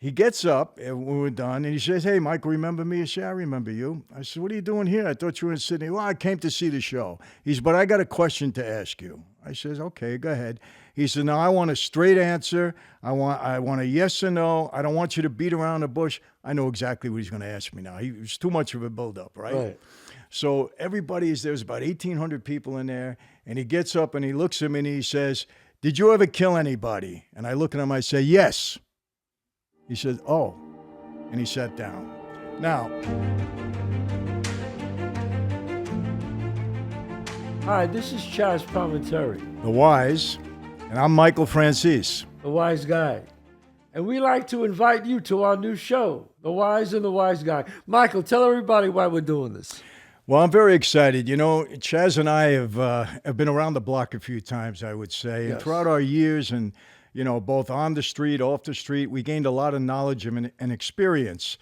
he gets up and when we're done, and he says, "Hey, Michael, remember me?" I said, "I remember you." I said, "What are you doing here? I thought you were in Sydney." "Well, I came to see the show." He said, "But I got a question to ask you." I says, "Okay, go ahead." He said, "Now I want a straight answer. I want a yes or no. I don't want you to beat around the bush." I know exactly what he's going to ask me now. He was too much of a buildup, right? So there's about 1,800 people in there, and he gets up and he looks at me and he says, "Did you ever kill anybody?" And I look at him, I say, "Yes." He says, "Oh," and he sat down. Now, hi, this is Chazz Palminteri, the wise, and I'm Michael Franzese. the wise guy. And we like to invite you to our new show, The Wise and the Wise Guy. Michael, tell everybody why we're doing this. Well, I'm very excited. You know, Chazz and I have been around the block a few times, I would say. Yes. And throughout our years and, you know, both on the street, off the street, we gained a lot of knowledge and experience.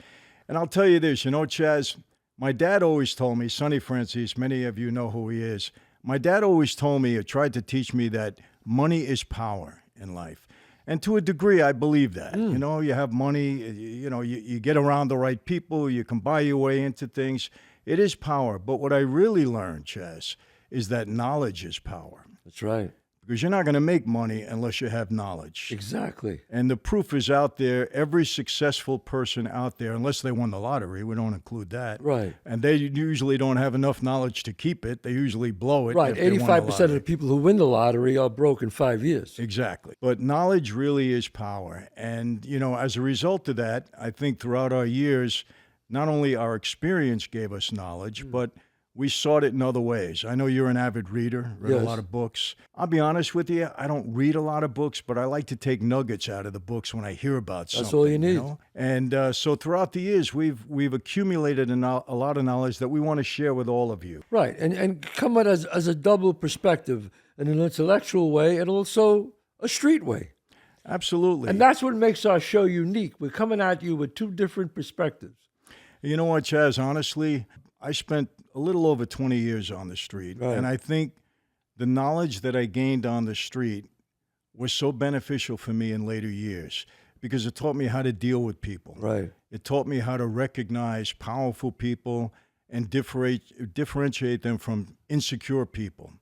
And I'll tell you this, you know, Chazz, my dad always told me, Sonny Franzese, many of you know who he is. My dad always told me, or tried to teach me, that money is power in life. And to a degree, I believe that. You know, you have money, you get around the right people, you can buy your way into things. It is power. But what I really learned, Chazz, is that knowledge is power. That's right. Because you're not going to make money unless you have knowledge. Exactly. And the proof is out there. Every successful person out there, unless they won the lottery, we don't include that. Right. And they usually don't have enough knowledge to keep it. They usually blow it. Right. if they won the 85% of the lottery. people who win the lottery are broke in 5 years. Exactly. But knowledge really is power. And, you know, as a result of that, I think throughout our years, not only our experience gave us knowledge, but we sought it in other ways. I know you're an avid reader, read Yes. a lot of books. I'll be honest with you, I don't read a lot of books, but I like to take nuggets out of the books when I hear about something. That's all you need. know? And so throughout the years, we've accumulated a lot of knowledge that we want to share with all of you. Right. And come at it as a double perspective, in an intellectual way and also a street way. Absolutely. And that's what makes our show unique. We're coming at you with two different perspectives. You know what, Chazz? Honestly, I spent a little over 20 years on the street. Right. And I think the knowledge that I gained on the street was so beneficial for me in later years because it taught me how to deal with people. Right. It taught me how to recognize powerful people and differentiate them from insecure people.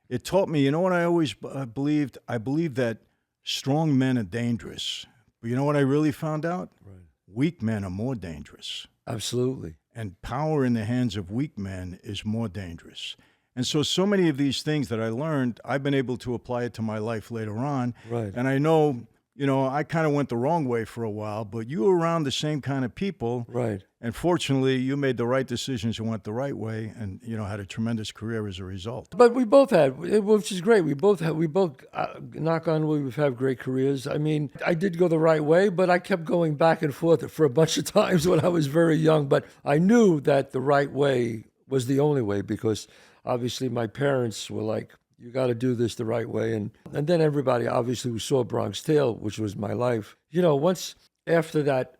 It taught me, you know what I always believed? I believed that strong men are dangerous. But you know what I really found out? Right. Weak men are more dangerous. Absolutely. And power in the hands of weak men is more dangerous. And so many of these things that I learned, I've been able to apply it to my life later on. Right. And I know, you know, I kind of went the wrong way for a while, but you were around the same kind of people. Right. And fortunately, you made the right decisions and went the right way and, you know, had a tremendous career as a result. But we both had, which is great. We both knock on wood, we've had great careers. I mean, I did go the right way, but I kept going back and forth for a bunch of times when I was very young. But I knew that the right way was the only way because obviously my parents were like, you got to do this the right way. And then everybody obviously who saw Bronx Tale, which was my life. You know, once after that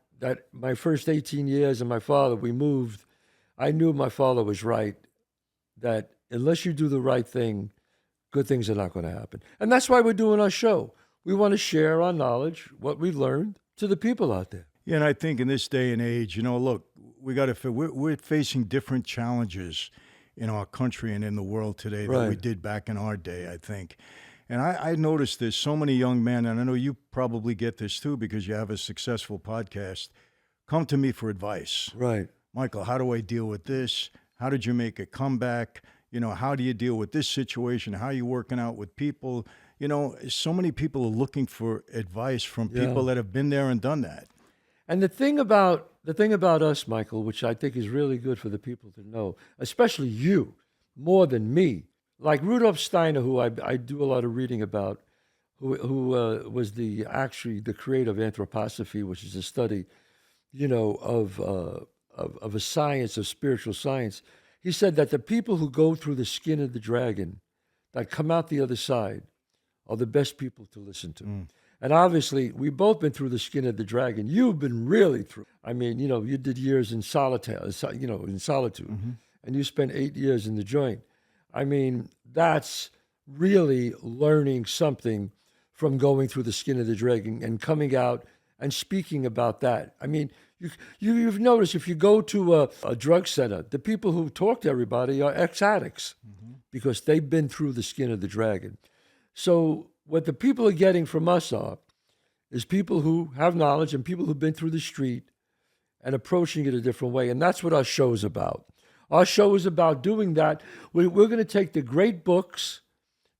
my first 18 years and my father, we moved, I knew my father was right, that unless you do the right thing, good things are not going to happen. And that's why we're doing our show. We want to share our knowledge, what we've learned, to the people out there. Yeah, and I think in this day and age, you know, look, we're facing different challenges in our country and in the world today than we did back in our day, I think. And I noticed there's so many young men, and I know you probably get this too because you have a successful podcast, come to me for advice. Right. Michael, how do I deal with this? How did you make a comeback? You know, how do you deal with this situation? How are you working out with people? You know, so many people are looking for advice from people that have been there and done that. And the thing about us, Michael, which I think is really good for the people to know, especially you, more than me, like Rudolf Steiner, who I do a lot of reading about, who was the creator of anthroposophy, which is a study, you know, of a science, of spiritual science. He said that the people who go through the skin of the dragon, that come out the other side, are the best people to listen to. And obviously, we've both been through the skin of the dragon. You've been really through. I mean, you know, you did years in solitude, and you spent 8 years in the joint. I mean, that's really learning something from going through the skin of the dragon and coming out and speaking about that. I mean, you've noticed if you go to a drug center, the people who talk to everybody are ex-addicts because they've been through the skin of the dragon. So what the people are getting from us is people who have knowledge and people who've been through the street and approaching it a different way. And that's what our show is about. Our show is about doing that. We're going to take the great books,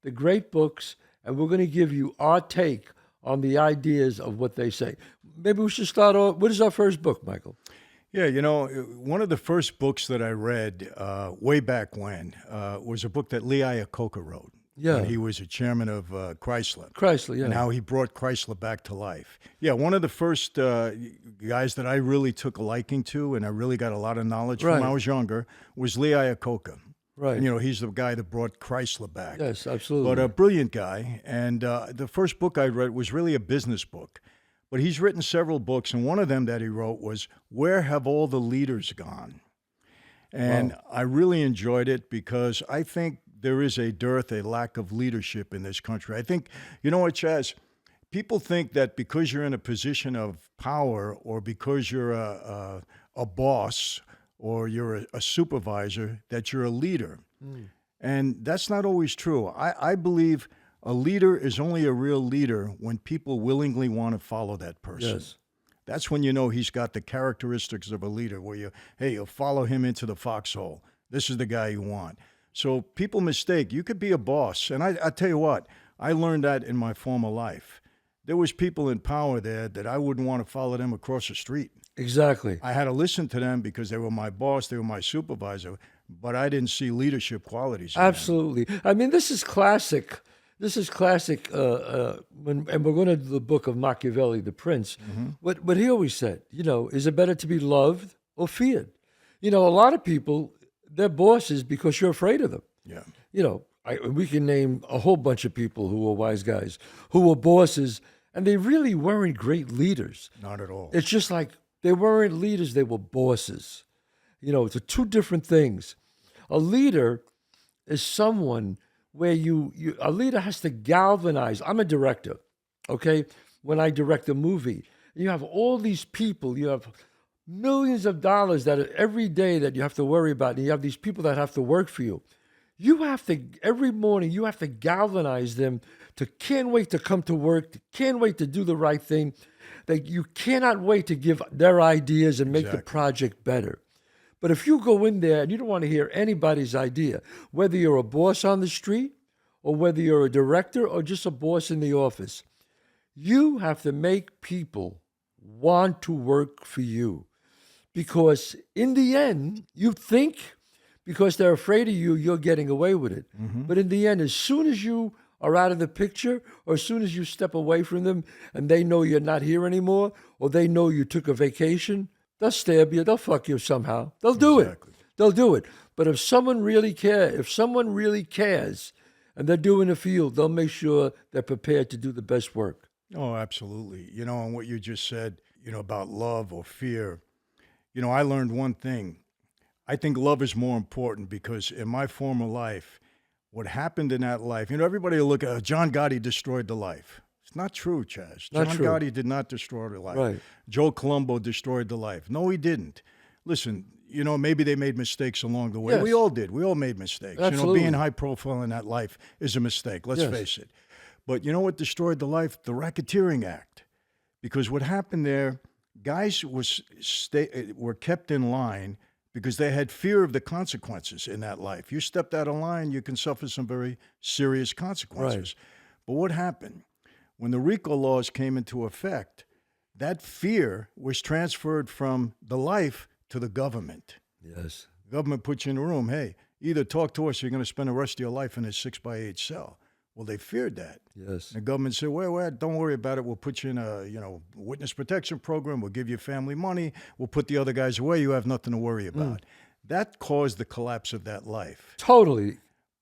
and we're going to give you our take on the ideas of what they say. Maybe we should start off. What is our first book, Michael? Yeah, one of the first books that I read way back when was a book that Lee Iacocca wrote. Yeah. When he was a chairman of Chrysler. Chrysler, yeah. And how he brought Chrysler back to life. Yeah, one of the first guys that I really took a liking to and I really got a lot of knowledge from when I was younger was Lee Iacocca. Right. And, he's the guy that brought Chrysler back. Yes, absolutely. But a brilliant guy. And the first book I read was really a business book. But he's written several books, and one of them that he wrote was Where Have All the Leaders Gone? And I really enjoyed it because I think there is a lack of leadership in this country. I think, you know what, Chazz? People think that because you're in a position of power or because you're a boss or you're a supervisor, that you're a leader. And that's not always true. I believe a leader is only a real leader when people willingly want to follow that person. Yes. That's when you know he's got the characteristics of a leader where you'll follow him into the foxhole. This is the guy you want. So people mistake. You could be a boss. And I tell you what, I learned that in my former life. There was people in power there that I wouldn't want to follow them across the street. Exactly. I had to listen to them because they were my boss, they were my supervisor, but I didn't see leadership qualities in them. Absolutely. I mean, this is classic. And we're going to do the book of Machiavelli, The Prince. What he always said, is it better to be loved or feared? A lot of people, they're bosses because you're afraid of them. Yeah. We can name a whole bunch of people who were wise guys, who were bosses, and they really weren't great leaders. Not at all. It's just like they weren't leaders, they were bosses. It's two different things. A leader is someone where a leader has to galvanize. I'm a director, okay? When I direct a movie, you have all these people, you have millions of dollars that every day that you have to worry about, and you have these people that have to work for you. You have to, every morning, you have to galvanize them to can't wait to come to work, can't wait to do the right thing, that you cannot wait to give their ideas and make the project better. But if you go in there and you don't want to hear anybody's idea, whether you're a boss on the street or whether you're a director or just a boss in the office, you have to make people want to work for you. Because in the end, you think because they're afraid of you, you're getting away with it. But in the end, as soon as you are out of the picture or as soon as you step away from them and they know you're not here anymore or they know you took a vacation, they'll stab you. They'll fuck you somehow. They'll do it. They'll do it. But if someone really cares and they're doing it for you, they'll make sure they're prepared to do the best work. Oh, absolutely. And what you just said, about love or fear, I learned one thing. I think love is more important because in my former life, what happened in that life, everybody will look at John Gotti destroyed the life. It's not true, Chazz. John Gotti did not destroy the life. Right. Joe Colombo destroyed the life. No, he didn't. Listen, maybe they made mistakes along the way. Yes. We all did. We all made mistakes. Absolutely. Being high profile in that life is a mistake. Let's face it. But you know what destroyed the life? The Racketeering Act. Because what happened there, guys were kept in line because they had fear of the consequences in that life. You stepped out of line, you can suffer some very serious consequences. Right. But what happened? When the RICO laws came into effect, that fear was transferred from the life to the government. Yes. The government puts you in a room, hey, either talk to us or you're going to spend the rest of your life in a 6x8 cell. Well, they feared that. Yes. The government said, well, don't worry about it. We'll put you in a, witness protection program. We'll give you family money. We'll put the other guys away. You have nothing to worry about. That caused the collapse of that life. Totally.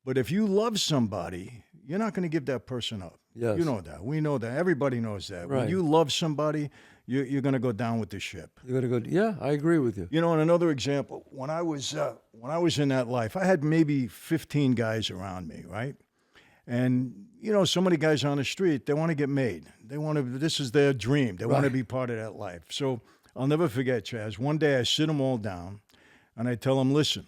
But if you love somebody, you're not going to give that person up. Yes. You know that. We know that. Everybody knows that. Right. When you love somebody, you're going to go down with the ship. You're going to go, yeah, I agree with you. And another example, when I was in that life, I had maybe 15 guys around me, right? And, you know, so many guys on the street, they want to get made. They want to, this is their dream. They want to be part of that life. So I'll never forget, Chazz. One day I sit them all down and I tell them, listen,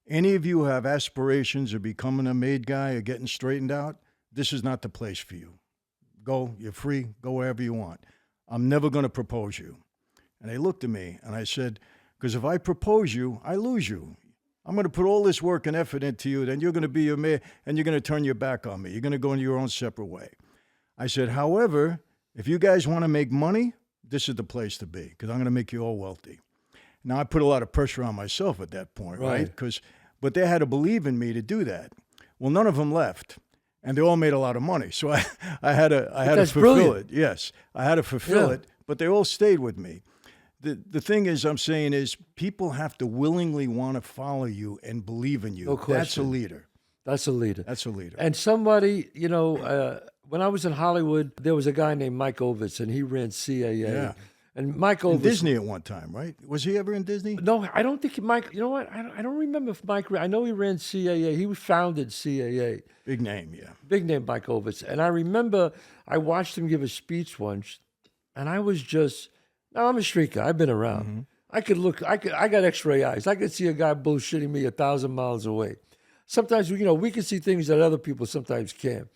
any of you have aspirations of becoming a made guy or getting straightened out, this is not the place for you. Go, you're free, go wherever you want. I'm never going to propose you. And they looked at me and I said, because if I propose you, I lose you. I'm going to put all this work and effort into you, then you're going to be your man, and you're going to turn your back on me. You're going to go in your own separate way. I said, however, if you guys want to make money, this is the place to be, because I'm going to make you all wealthy. Now, I put a lot of pressure on myself at that point, right? But they had to believe in me to do that. Well, none of them left, and they all made a lot of money. So I had to fulfill it. Yes, I had to fulfill it, but they all stayed with me. The thing is, I'm saying is, people have to willingly want to follow you and believe in you. No question. That's a leader. That's a leader. That's a leader. And somebody, you know, when I was in Hollywood, there was a guy named Mike Ovitz, and he ran CAA. Yeah. And Mike Ovitz. In Disney at one time, right? Was he ever in Disney? No, I don't think Mike. You know what? I don't remember if Mike. I know he ran CAA. He founded CAA. Big name, yeah. Big name, Mike Ovitz. And I remember I watched him give a speech once, and I was just. Now, I'm a street guy. I've been around. Mm-hmm. I could look. I got X-ray eyes. I could see a guy bullshitting me 1,000 miles away. Sometimes, you know, we can see things that other people sometimes can't.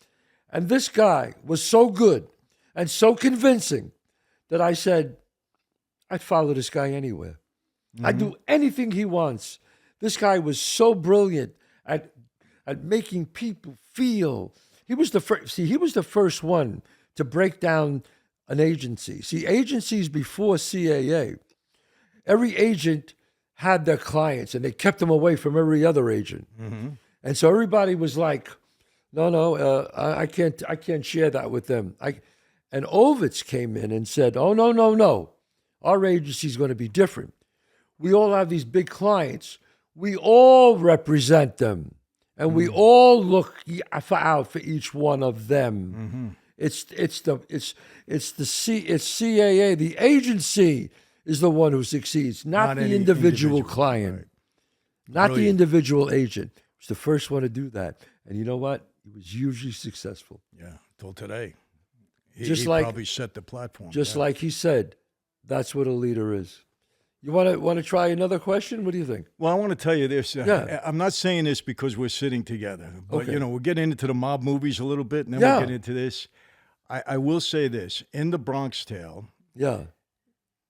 And this guy was so good and so convincing that I said, I'd follow this guy anywhere. I'd do anything he wants. This guy was so brilliant at making people feel. He was the first. See, he was the first one to break down an agency. See, agencies before CAA, every agent had their clients, and they kept them away from every other agent. Mm-hmm. And so everybody was like, "No, I can't share that with them." And Ovitz came in and said, "Oh, no. Our agency is going to be different. We all have these big clients. We all represent them, and we all look out for each one of them." Mm-hmm. It's CAA. The agency is the one who succeeds, not the individual client, right. not the individual agent. He was the first one to do that, and you know what? He was hugely successful. Yeah, till today. He probably set the platform. Just like he said, that's what a leader is. You want to try another question? What do you think? Well, I want to tell you this. Yeah. I'm not saying this because we're sitting together, but Okay. you know, we're getting into the mob movies a little bit, and then Yeah. we'll get into this. I will say this: in the Bronx Tale, Yeah,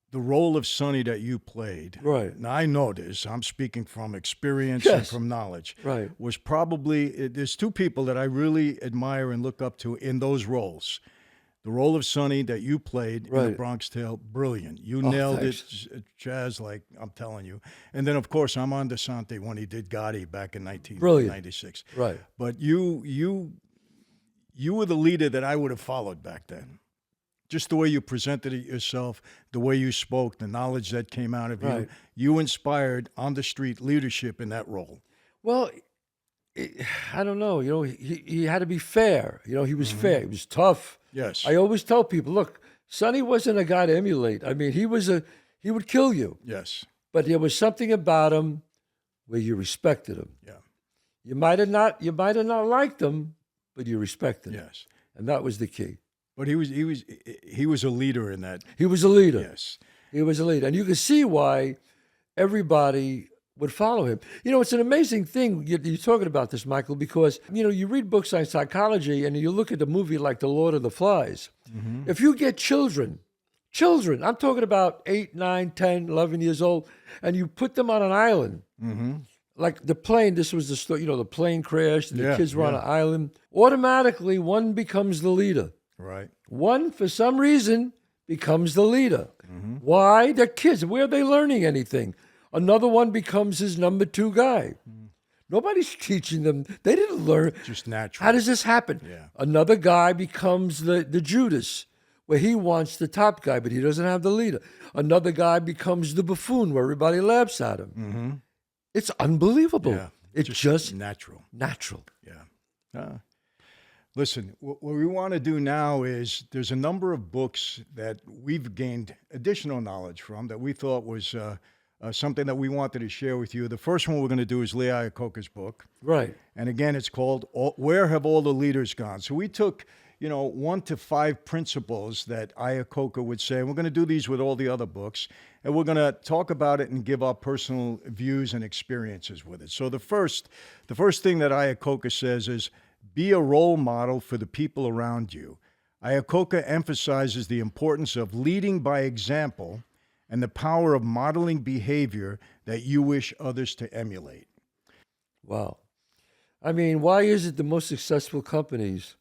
the role of Sonny that you played, right, now I know this, I'm speaking from experience and Yes. from knowledge, right. was probably, there's two people that I really admire and look up to in those roles. The role of Sonny that you played in the Right. Bronx Tale, brilliant. You nailed thanks. it, Chazz, like I'm telling you. And then, of course, Armand Desante when he did Gotti back in 1996. Right. But you were the leader that I would have followed back then. Just the way you presented it yourself, the way you spoke, the knowledge that came out of you. Right. You inspired on the street leadership in that role. Well, I don't know. You know, he had to be fair. You know, he was fair. He was tough. Yes. I always tell people, look, Sonny wasn't a guy to emulate. I mean, he would kill you, Yes. but there was something about him where you respected him. Yeah. You might have not liked him, but you respected him. Yes. And that was the key. But he was a leader in that. He was a leader. Yes. He was a leader. And you can see why everybody would follow him. You know, it's an amazing thing you're talking about this, Michael, because, you know, you read books on psychology and you look at a movie like The Lord of the Flies. Mm-hmm. If you get children, I'm talking about 8, 9, 10, 11 years old, and you put them on an island, like the plane, this was the story, you know, the plane crashed and the kids were on an island, automatically one becomes the leader. Right. One, for some reason, becomes the leader. Why? They're kids. Where are they learning anything? Another one becomes his number 2 guy. Nobody's teaching them. They didn't learn. Just natural. How does this happen? Yeah. Another guy becomes the Judas, where he wants the top guy, but he doesn't have the leader. Another guy becomes the buffoon, where everybody laughs at him. Mm-hmm. It's unbelievable. Yeah. It's just natural. natural. Yeah. Listen, what we want to do now is there's a number of books that we've gained additional knowledge from that we thought was something that we wanted to share with you. The first one we're going to do is Lee Iacocca's book. Right. And again, it's called Where Have All the Leaders Gone? So we took, 1 to 5 principles that Iacocca would say. And we're going to do these with all the other books. And we're going to talk about it and give our personal views and experiences with it. So the first thing that Iacocca says is, be a role model for the people around you. Iacocca emphasizes the importance of leading by example and the power of modeling behavior that you wish others to emulate. Wow. I mean, why is it the most successful companies,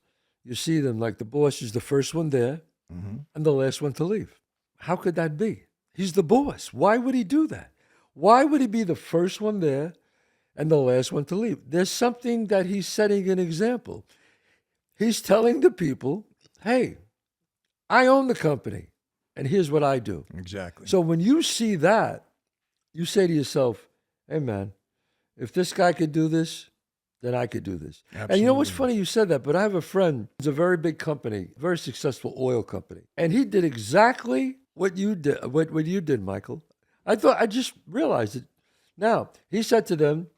you see them like the boss is the first one there and the last one to leave? How could that be? He's the boss. Why would he do that? Why would he be the first one there and the last one to leave? There's something that he's setting an example. He's telling the people, hey, I own the company, and here's what I do. Exactly. So when you see that, you say to yourself, hey, man, if this guy could do this, then I could do this. Absolutely. And you know what's funny? You said that, but I have a friend who's a very big company, very successful oil company. And he did exactly what you did, what you did, Michael. I just realized it. Now, he said to them,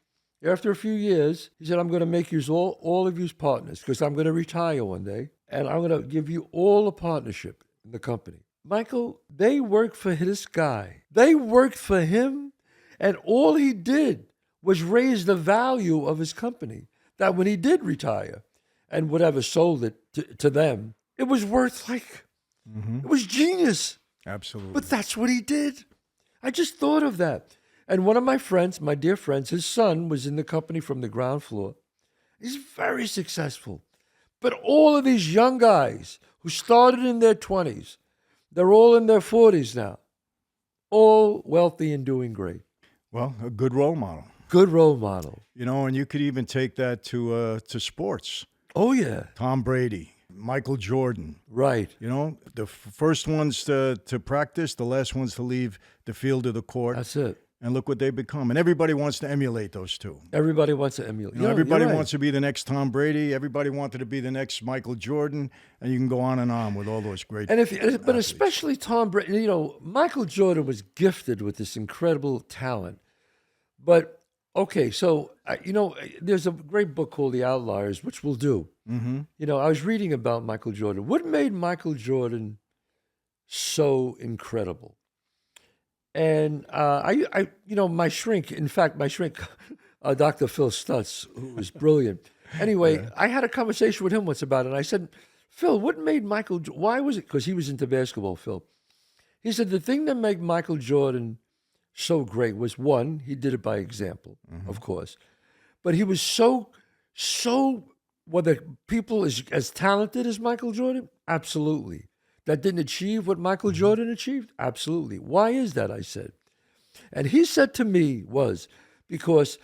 after a few years, he said, I'm going to make you all of you partners because I'm going to retire one day and I'm going to give you all a partnership in the company. Michael, they worked for this guy. They worked for him, and all he did was raise the value of his company. That when he did retire and whatever sold it to them, it was worth it was genius. Absolutely. But that's what he did. I just thought of that. And one of my friends, my dear friends, his son was in the company from the ground floor. He's very successful. But all of these young guys who started in their 20s, they're all in their 40s now, all wealthy and doing great. Well, a good role model. Good role model. And you could even take that to sports. Oh, yeah. Tom Brady, Michael Jordan. Right. The first ones to practice, the last ones to leave the field of the court. That's it. And look what they become. And everybody wants to emulate those two. Everybody wants to emulate. Everybody you're right. wants to be the next Tom Brady. Everybody wanted to be the next Michael Jordan. And you can go on and on with all those great But athletes. especially Tom Brady, Michael Jordan was gifted with this incredible talent. But, okay, so, there's a great book called The Outliers, which we'll do. Mm-hmm. I was reading about Michael Jordan. What made Michael Jordan so incredible? And my shrink, Dr. Phil Stutz, who was brilliant. Anyway, I had a conversation with him once about it. And I said, Phil, what made why was it? Because he was into basketball, Phil. He said, the thing that made Michael Jordan so great was, one, he did it by example, of course. But he was so, whether people as talented as Michael Jordan? Absolutely. That didn't achieve what Michael Jordan achieved? Absolutely. Why is that, I said. And he said to me was, because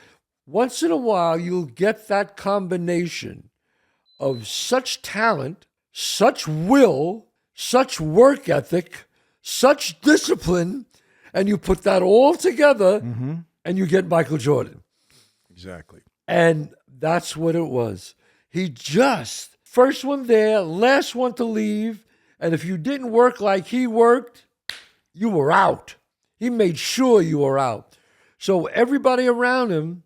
once in a while you'll get that combination of such talent, such will, such work ethic, such discipline, and you put that all together and you get Michael Jordan. Exactly. And that's what it was. He just, first one there, last one to leave. And if you didn't work like he worked, you were out. He made sure you were out. So everybody around him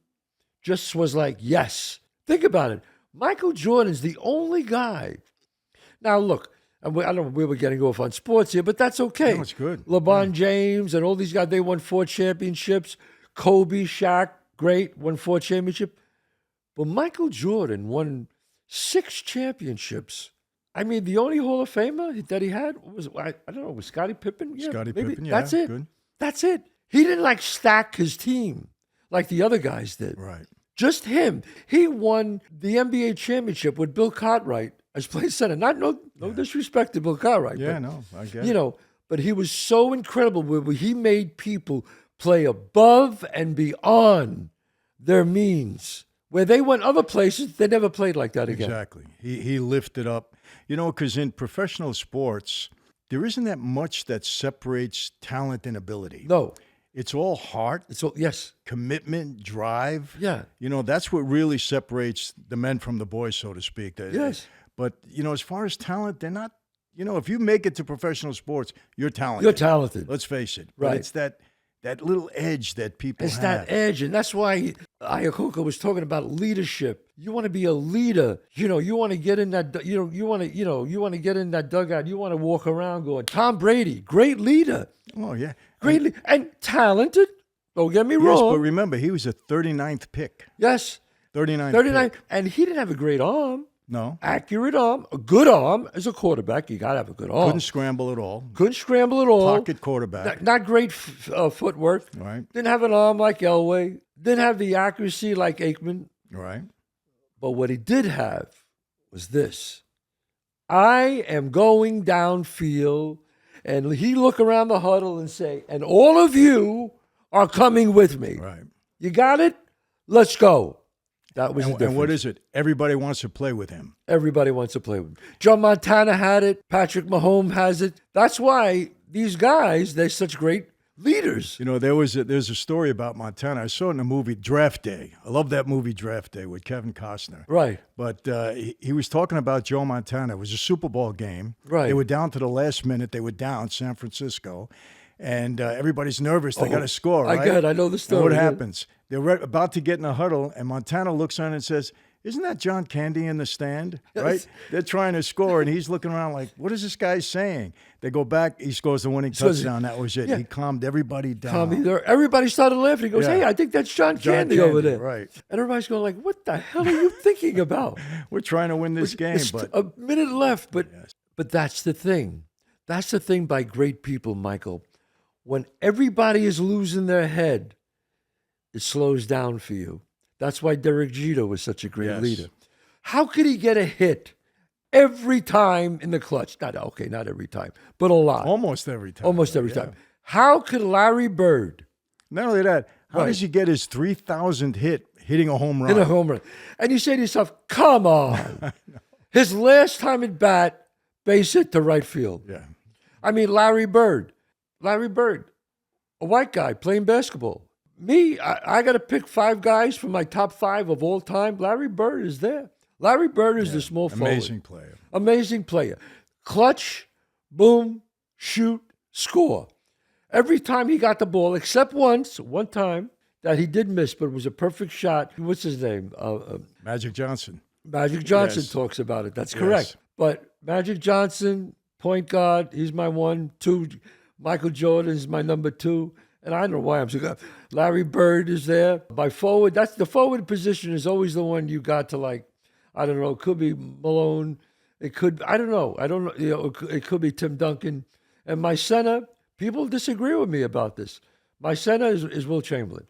just was like, yes. Think about it. Michael Jordan's the only guy. Now, look, I don't know where we're getting off on sports here, but that's okay. No, it's good. LeBron James and all these guys, they won 4 championships. Kobe, Shaq, great, won 4 championships. But Michael Jordan won 6 championships. I mean, the only Hall of Famer that he had was, I don't know, was Scottie Pippen? Yeah, Scottie maybe. Pippen, yeah. That's it. Good. That's it. He didn't stack his team like the other guys did. Right. Just him. He won the NBA championship with Bill Cartwright as play center. No disrespect to Bill Cartwright. Yeah, but, no, I get it. But he was so incredible where he made people play above and beyond their means. Where they went other places, they never played like that again. Exactly. He lifted up. Because in professional sports, there isn't that much that separates talent and ability. No. It's all heart. It's all, yes. Commitment, drive. Yeah. That's what really separates the men from the boys, so to speak. Yes. But, as far as talent, they're not, if you make it to professional sports, you're talented. You're talented. Let's face it. Right. But it's that that little edge that people It's have. that edge, and that's why Iacocca was talking about leadership. You want to be a leader. You want to get in that. You want to get in that dugout. You want to walk around going, Tom Brady, great leader, Oh, yeah. great and talented. Don't get me Yes, wrong. but remember, he was a 39th pick. Yes, 39th 39, pick. and he didn't have a great arm, No. accurate arm, a good arm as a quarterback. You got to have a good arm. Couldn't scramble at all. Couldn't scramble at all. Pocket quarterback. Not great footwork. Right. Didn't have an arm like Elway. Didn't have the accuracy like Aikman. Right. But what he did have was this. I am going downfield. And he look around the huddle and say, and all of you are coming with me. Right. You got it? Let's go. That was the difference. And what is it? Everybody wants to play with him. Everybody wants to play with him. Joe Montana had it. Patrick Mahomes has it. That's why these guys, they're such great leaders. You know, there's a story about Montana. I saw it in the movie Draft Day. I love that movie Draft Day with Kevin Costner. Right. But he was talking about Joe Montana. It was a Super Bowl game. Right. They were down to the last minute. They were down San Francisco. And everybody's nervous. They got to score, right? I know the story. And what yeah. happens? They're about to get in a huddle, and Montana looks on and says, isn't that John Candy in the stand? Yes. Right? They're trying to score, and he's looking around like, what is this guy saying? They go back. He scores the winning touchdown. That was it. Yeah. He calmed everybody down. Everybody started laughing. He goes, Yeah. hey, I think that's John Candy over there. Right. And everybody's going like, what the hell are you thinking about? We're trying to win this game, It's but a minute left. But that's the thing. That's the thing by great people, Michael. When everybody is losing their head, it slows down for you. That's why Derek Jeter was such a great Yes. leader. How could he get a hit every time in the clutch? Not every time, but a lot. almost every time. Almost every Yeah. time. How could Larry Bird Not only that, how Right. does he get his 3,000th hit hitting a home run? hit a home run? And you say to yourself, come on. His last time at bat, base hit to right field. Yeah. I mean, Larry Bird, a white guy playing basketball. Me, I got to pick 5 guys from my top 5 of all time. Larry Bird is there. Larry Bird is the small forward. Amazing player. Amazing player. Clutch, boom, shoot, score. Every time he got the ball, except one time that he did miss, but it was a perfect shot. What's his name? Magic Johnson. Magic Johnson Yes. talks about it. That's correct. Yes. But Magic Johnson, point guard, he's my 1. 2, Michael Jordan is my number 2. And I don't know why I'm so good. Larry Bird is there. By forward, that's the forward position is always the one you got to like, I don't know, it could be Malone. It could, I don't know. It could be Tim Duncan. And my center, people disagree with me about this. My center is Will Chamberlain.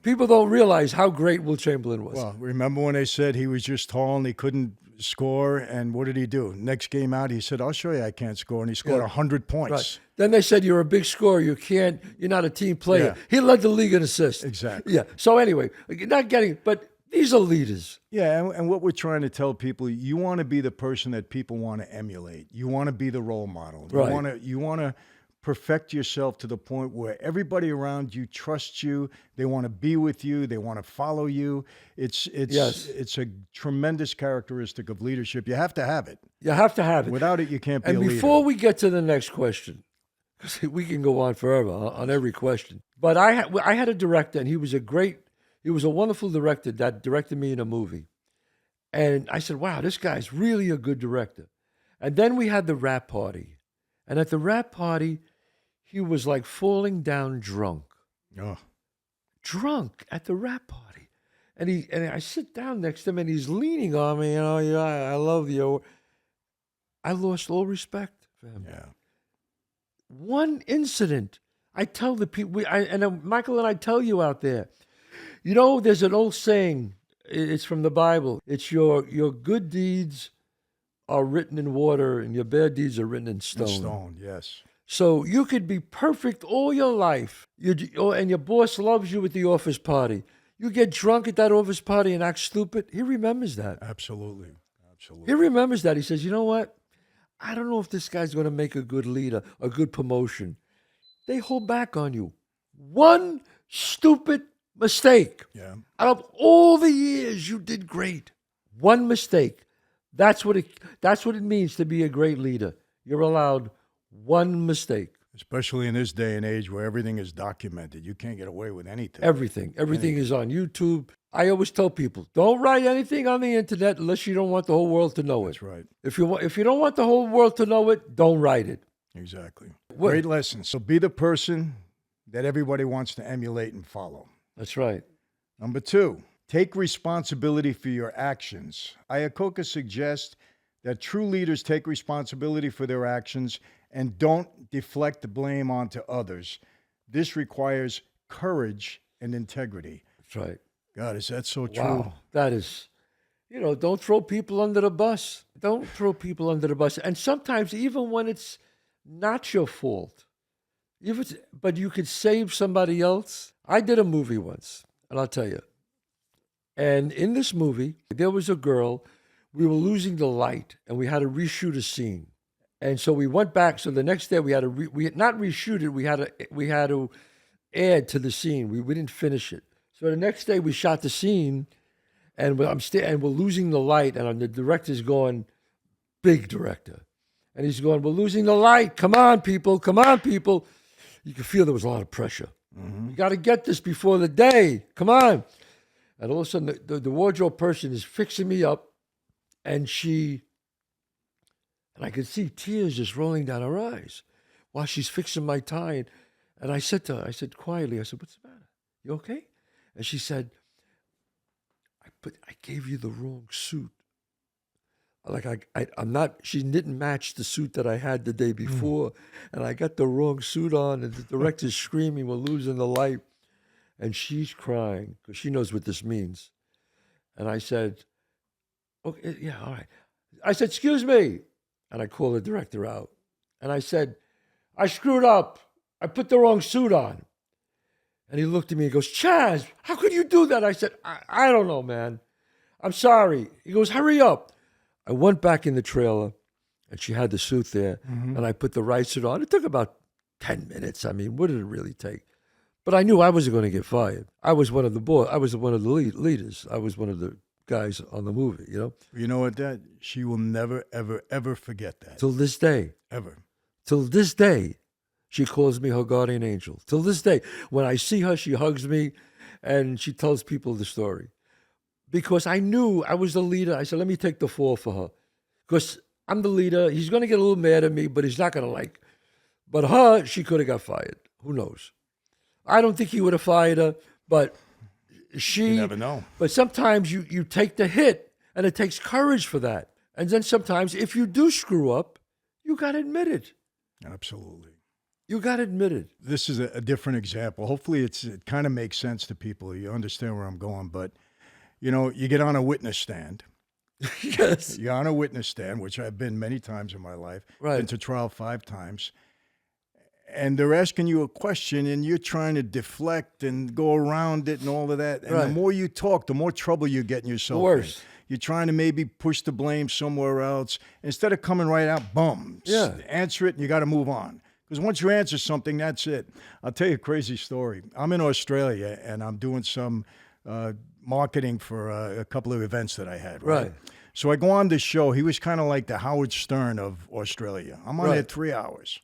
People don't realize how great Will Chamberlain was. Well, remember when they said he was just tall and he couldn't score? And what did he do? Next game out, he said, I'll show you I can't score. And he scored 100 points. Right. Then they said, you're a big scorer. You're not a team player. Yeah. He led the league in assists. Exactly. Yeah. So anyway, but these are leaders. Yeah, and what we're trying to tell people, you want to be the person that people want to emulate. You want to be the role model. Right. You want to perfect yourself to the point where everybody around you trusts you. They want to be with you. They want to follow you. It's a tremendous characteristic of leadership. You have to have it. You have to have it. Without it, you can't be And a leader. before we get to the next question, because we can go on forever on every question, but I had a director, and he was a wonderful director that directed me in a movie. And I said, wow, this guy's really a good director. And then we had the rap party. And at the rap party, he was like falling down drunk. Oh. Drunk at the rap party. And I sit down next to him, and he's leaning on me, I love you. I lost all respect for him. Yeah. One incident, I tell the people, Michael and I tell you out there, there's an old saying, it's from the Bible. It's your good deeds are written in water and your bad deeds are written in stone. Stone, yes. So you could be perfect all your life, and your boss loves you at the office party. You get drunk at that office party and act stupid, he remembers that. Absolutely. He remembers that. He says, you know what? I don't know if this guy's going to make a good leader, a good promotion. They hold back on you. One stupid mistake. Yeah. Out of all the years, you did great. One mistake. That's what it means to be a great leader. You're allowed one mistake. Especially in this day and age where everything is documented. You can't get away with anything. Everything is on YouTube. I always tell people, don't write anything on the internet unless you don't want the whole world to know it. That's right. If you don't want the whole world to know it, don't write it. Exactly. What- Great lesson. So be the person that everybody wants to emulate and follow. That's right. Number 2, take responsibility for your actions. Iacocca suggests that true leaders take responsibility for their actions and don't deflect the blame onto others. This requires courage and integrity. That's right. God, is that so true? Wow. That is, don't throw people under the bus. Don't throw people under the bus. And sometimes, even when it's not your fault, but you could save somebody else. I did a movie once, and I'll tell you. And in this movie, there was a girl. We were losing the light, and we had to reshoot a scene. And so we went back. So the next day, we had to not reshoot it. We had to add to the scene. We didn't finish it. So the next day, we shot the scene, and we're losing the light. And the director's going, big director, and he's going, "We're losing the light. Come on, people! Come on, people!" You could feel there was a lot of pressure. Mm-hmm. You got to get this before the day. Come on! And all of a sudden, the wardrobe person is fixing me up, and I could see tears just rolling down her eyes while she's fixing my tie. And I said to her, quietly, "What's the matter? You okay?" And she said, I gave you the wrong suit. She didn't match the suit that I had the day before. And I got the wrong suit on, and the director's screaming, "We're losing the light." And she's crying because she knows what this means. And I said, "Okay, yeah, all right." I said, "Excuse me." And I called the director out. And I said, "I screwed up. I put the wrong suit on." And he looked at me and goes, "Chazz, how could you do that?" I said, I don't know, man. I'm sorry." He goes, "Hurry up." I went back in the trailer, and she had the suit there, and I put the right suit on. It took about 10 minutes. I mean, what did it really take? But I knew I wasn't going to get fired. I was one of the leaders. I was one of the guys on the movie, You know what, Dad? She will never, ever, ever forget that. Till this day. Ever. Till this day, she calls me her guardian angel. Till this day. When I see her, she hugs me, and she tells people the story. Because I knew I was the leader. I said, let me take the fall for her. Because I'm the leader. He's going to get a little mad at me, but he's not going to like. But her, she could have got fired. Who knows? I don't think he would have fired her, but You never know. But sometimes you take the hit, and it takes courage for that. And then sometimes if you do screw up, you got to admit it. Absolutely. You got to admit it. This is a different example. Hopefully it kind of makes sense to people. You understand where I'm going. But, you get on a witness stand. Yes. You're on a witness stand, which I've been many times in my life. Right. Been to trial 5 times. And they're asking you a question, and you're trying to deflect and go around it and all of that. And the more you talk, the more trouble you're getting yourself Worse. in. You're trying to maybe push the blame somewhere else. Instead of coming right out, boom, answer it, and you got to move on. Because once you answer something, that's it. I'll tell you a crazy story. I'm in Australia, and I'm doing some marketing for a couple of events that I had. Right. So I go on this show. He was kind of like the Howard Stern of Australia. I'm on there 3 hours.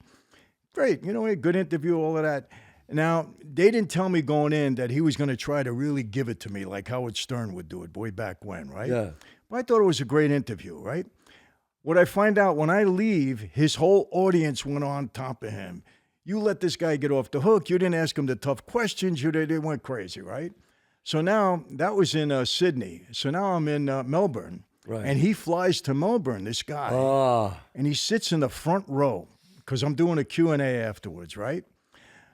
Great. A good interview, all of that. Now, they didn't tell me going in that he was going to try to really give it to me like Howard Stern would do it way back when, right? Yeah. But I thought it was a great interview, right? What I find out when I leave, his whole audience went on top of him. You let this guy get off the hook. You didn't ask him the tough questions. They went crazy, right? So now, that was in Sydney. So now I'm in Melbourne. Right. And he flies to Melbourne, this guy. And he sits in the front row because I'm doing a Q&A afterwards, right?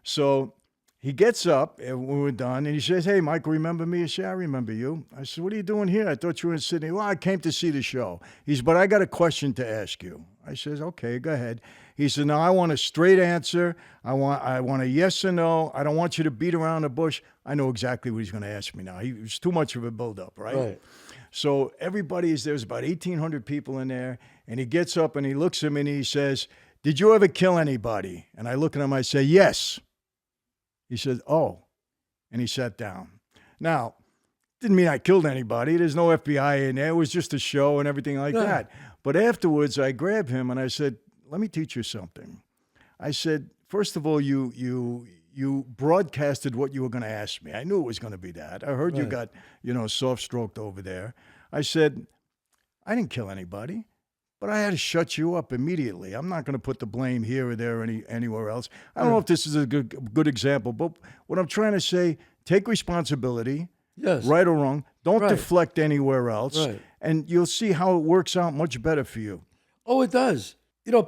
So he gets up, and we were done, and he says, "Hey, Michael, remember me?" I said, "I remember you." I said, "What are you doing here? I thought you were in Sydney." "Well, I came to see the show." He said, "But I got a question to ask you." I says, "Okay, go ahead." He said, "Now, I want a straight answer. I want a yes or no. I don't want you to beat around the bush." I know exactly what he's going to ask me now. He was too much of a buildup, right? So there's about 1,800 people in there, and he gets up, and he looks at me, and he says, "Did you ever kill anybody?" And I look at him, I say, "Yes." He said, "Oh," and he sat down. Now, didn't mean I killed anybody. There's no FBI in there. It was just a show and everything like that. But afterwards, I grabbed him and I said, "Let me teach you something." I said, first of all, you broadcasted what you were going to ask me. I knew it was going to be that. I heard you Right. got, soft-stroked over there. I said, I didn't kill anybody, but I had to shut you up immediately. I'm not going to put the blame here or there or anywhere else. I don't know if this is a good example, but what I'm trying to say, take responsibility, Yes. right or wrong. Don't Right. deflect anywhere else, Right. and you'll see how it works out much better for you. Oh, it does.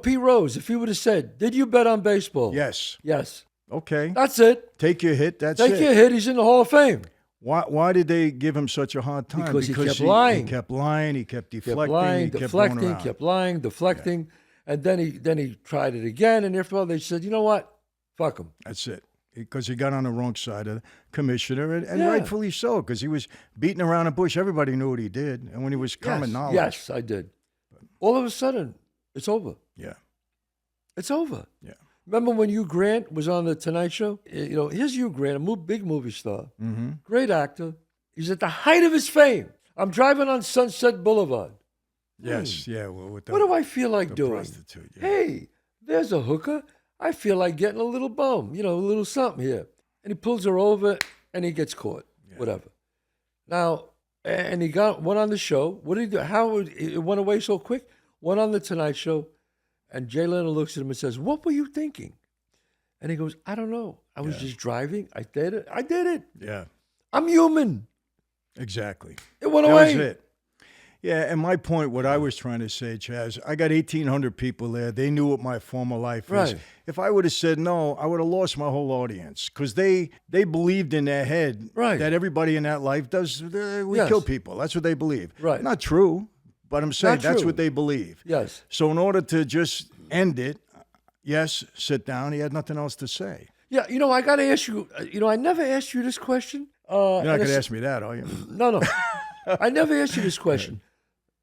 Pete Rose, if he would have said, "Did you bet on baseball?" Yes. Yes. Okay. That's it. Take your hit. That's Take it. your hit. He's in the Hall of Fame. Why did they give him such a hard time? Because he kept lying. He kept lying. He kept Kept deflecting. lying, he kept deflecting, going around. kept lying, deflecting, and then he tried it again. And after all, they said, "You know what? Fuck him." That's it. Because he got on the wrong side of the commissioner, and Yeah. rightfully so, because he was beating around the bush. Everybody knew what he did, and when he was common knowledge. Yes, I did. All of a sudden, it's over. Yeah. It's over. Yeah. Remember when Hugh Grant was on the Tonight Show? Here's Hugh Grant, a big movie star, great actor. He's at the height of his fame. I'm driving on Sunset Boulevard. Yes. Yeah. Well, with the, What do I feel like the doing? prostitute. Yeah. Hey, there's a hooker. I feel like getting a little bum, a little something here. And he pulls her over and he gets caught, whatever. Now, and he went on the show. What did he do? How it went away so quick? Went on the Tonight Show, and Jay Leno looks at him and says, "What were you thinking?" And he goes, "I don't know. I was just driving. I did it. I did it. Yeah. I'm human." Exactly. It went That away. was it. Yeah, and my point, what I was trying to say, Chazz, I got 1,800 people there. They knew what my former life is. Right. If I would have said no, I would have lost my whole audience because they believed in their head Right. that everybody in that life does, we Yes. kill people. That's what they believe. Right. Not true, but I'm saying Not that's true. what they believe. Yes. So in order to just end it, yes, sit down. He had nothing else to say. Yeah, I got to ask you, I never asked you this question. You're not going to ask me that, are you? No. I never asked you this question.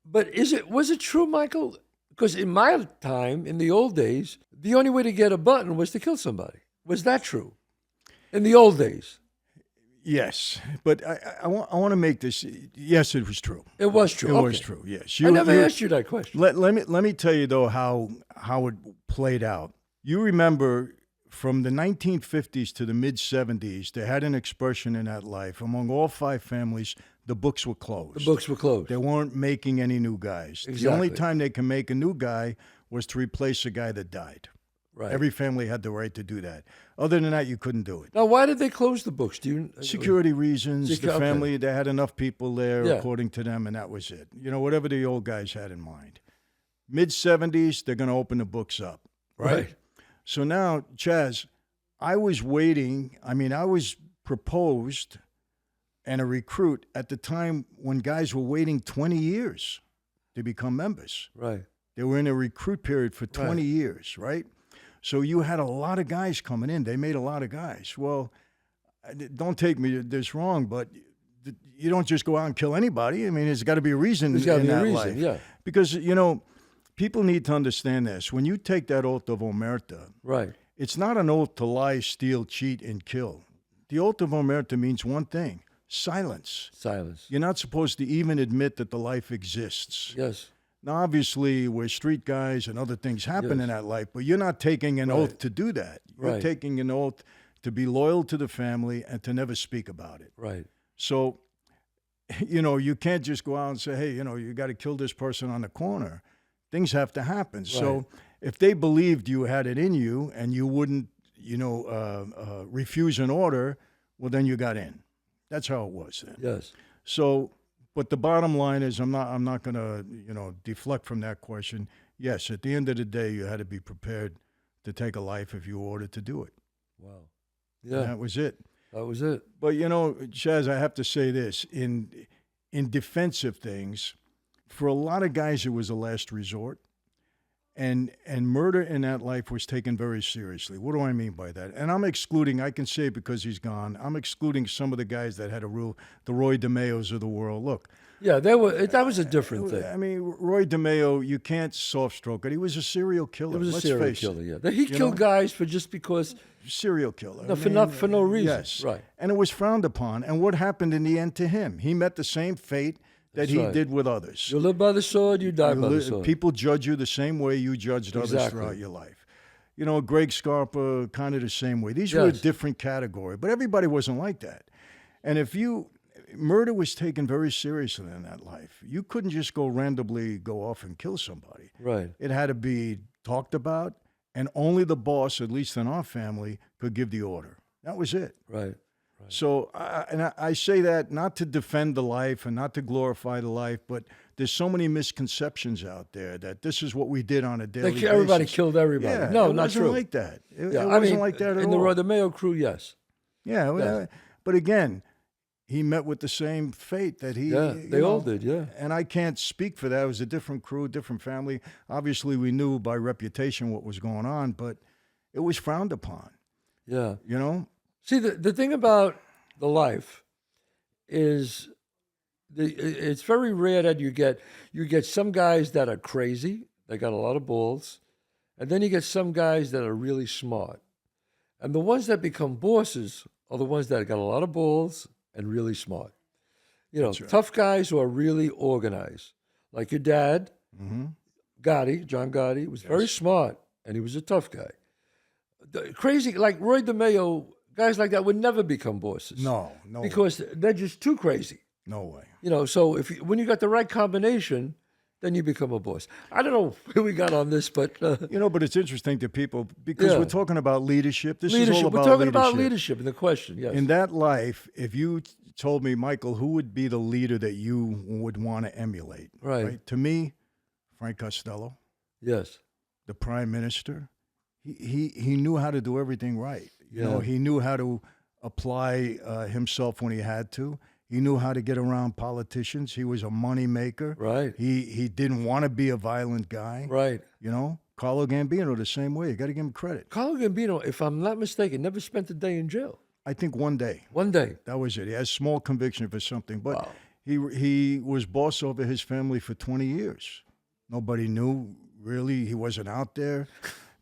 But was it true, Michael? Because in my time, in the old days, the only way to get a button was to kill somebody. Was that true? In the old days? Yes, but I want to make this. Yes, it was true. It was true. It Okay. was true. Yes, I never asked you that question. Let me tell you though how it played out. You remember from the 1950s to the mid 70s, they had an expression in that life among all 5 families. The books were closed. The books were closed. They weren't making any new guys. The only Exactly. time they can make a new guy was to replace a guy that died. Right. Every family had the right to do that. Other than that, you couldn't do it. Now, why did they close the books? Do you? Security reasons, the Okay. family, they had enough people there, Yeah. according to them, and that was it. Whatever the old guys had in mind. Mid-70s, they're going to open the books up, right? So now, Chazz, I was waiting. I was proposed and a recruit at the time when guys were waiting 20 years to become members. Right. They were in a recruit period for 20 Right. years, right? So you had a lot of guys coming in. They made a lot of guys. Well, don't take me this wrong, but you don't just go out and kill anybody. There's got to be a reason There's got to in be a that reason. life. Yeah. Because, people need to understand this. When you take that oath of omerta, Right. it's not an oath to lie, steal, cheat, and kill. The oath of omerta means one thing: silence. Silence. You're not supposed to even admit that the life exists. Yes. Now, obviously, we're street guys and other things happen in Yes. that life, but you're not taking an oath to do that. You're Right. taking an oath to be loyal to the family and to never speak about it. Right. So, you can't just go out and say, hey, you got to kill this person on the corner. Things have to happen. So if they believed you had it in you and you wouldn't, refuse an order, well, then you got in. That's how it was then. Yes. So, but the bottom line is, I'm not going to, deflect from that question. Yes, at the end of the day, you had to be prepared to take a life if you were ordered to do it. Wow. And Yeah. that was it. That was it. But Chazz, I have to say this: in defensive things, for a lot of guys, it was a last resort, and murder in that life was taken very seriously. What do I mean by that? And I'm excluding. I can say it because he's gone. I'm excluding some of the guys that had a rule, the Roy DeMeos of the world. Look, Yeah, that was a different thing. Roy DeMeo, you can't soft stroke it. He was a serial killer. It was a Let's serial face killer, it. yeah. He killed guys just because, Serial killer. no, for no reason. Yes. Right. And it was frowned upon. And what happened in the end to him? He met the same fate that That's he right. did with others. You live by the sword, you die by the sword. People judge you the same way you judged others Exactly. throughout your life. Greg Scarpa, kind of the same way. These were a Yes. different category, but everybody wasn't like that. And murder was taken very seriously in that life. You couldn't just go randomly go off and kill somebody. Right. It had to be talked about, and only the boss, at least in our family, could give the order. That was it. Right. So, I say that not to defend the life and not to glorify the life, but there's so many misconceptions out there that this is what we did on a daily Like basis. everybody killed everybody. Yeah, No, it not wasn't true. like that. It Yeah, wasn't like that at in all. the Mayo crew, yes. Yeah, Yes. but again, he met with the same fate that he. Yeah, you they all know, did, yeah. And I can't speak for that. It was a different crew, different family. Obviously, we knew by reputation what was going on, but it was frowned upon. Yeah. You know, See, the thing about the life is it's very rare that you get some guys that are crazy, they got a lot of balls, and then you get some guys that are really smart. And the ones that become bosses are the ones that got a lot of balls and really smart. That's right. Tough guys who are really organized. Like your dad, Gotti, John Gotti, was very smart, and he was a tough guy. Crazy, like Roy DeMeo, guys like that would never become bosses. no, Because they're just too crazy. no way. So when you got the right combination, then you become a boss. I don't know where we got on this, but But it's interesting to people because Yeah. we're talking about leadership. This is leadership. all We're about talking leadership. about leadership in the question, yes. In that life, if you told me, Michael, who would be the leader that you would want to emulate? Right. To me, Frank Costello, Yes. the prime minister. He knew how to do everything right. Yeah. He knew how to apply himself when he had to. He knew how to get around politicians. He was a money maker. Right. He didn't want to be a violent guy. Right. Carlo Gambino the same way. You got to give him credit. Carlo Gambino, if I'm not mistaken, never spent a day in jail. I think one day. One day. That was it. He has small conviction for something, but Wow. he was boss over his family for 20 years. Nobody knew really. He wasn't out there.